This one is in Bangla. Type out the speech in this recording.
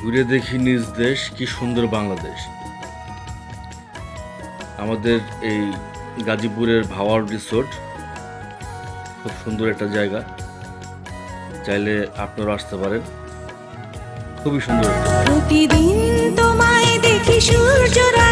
ঘুরে দেখি নিজ দেশ, কি সুন্দর বাংলাদেশ। আমাদের এই গাজীপুরের ভাওয়াল রিসোর্ট খুব সুন্দর একটা জায়গা, চাইলে আপনারা আসতে পারেন, খুবই সুন্দর। প্রতিদিন তোমায় দেখি সূর্যরা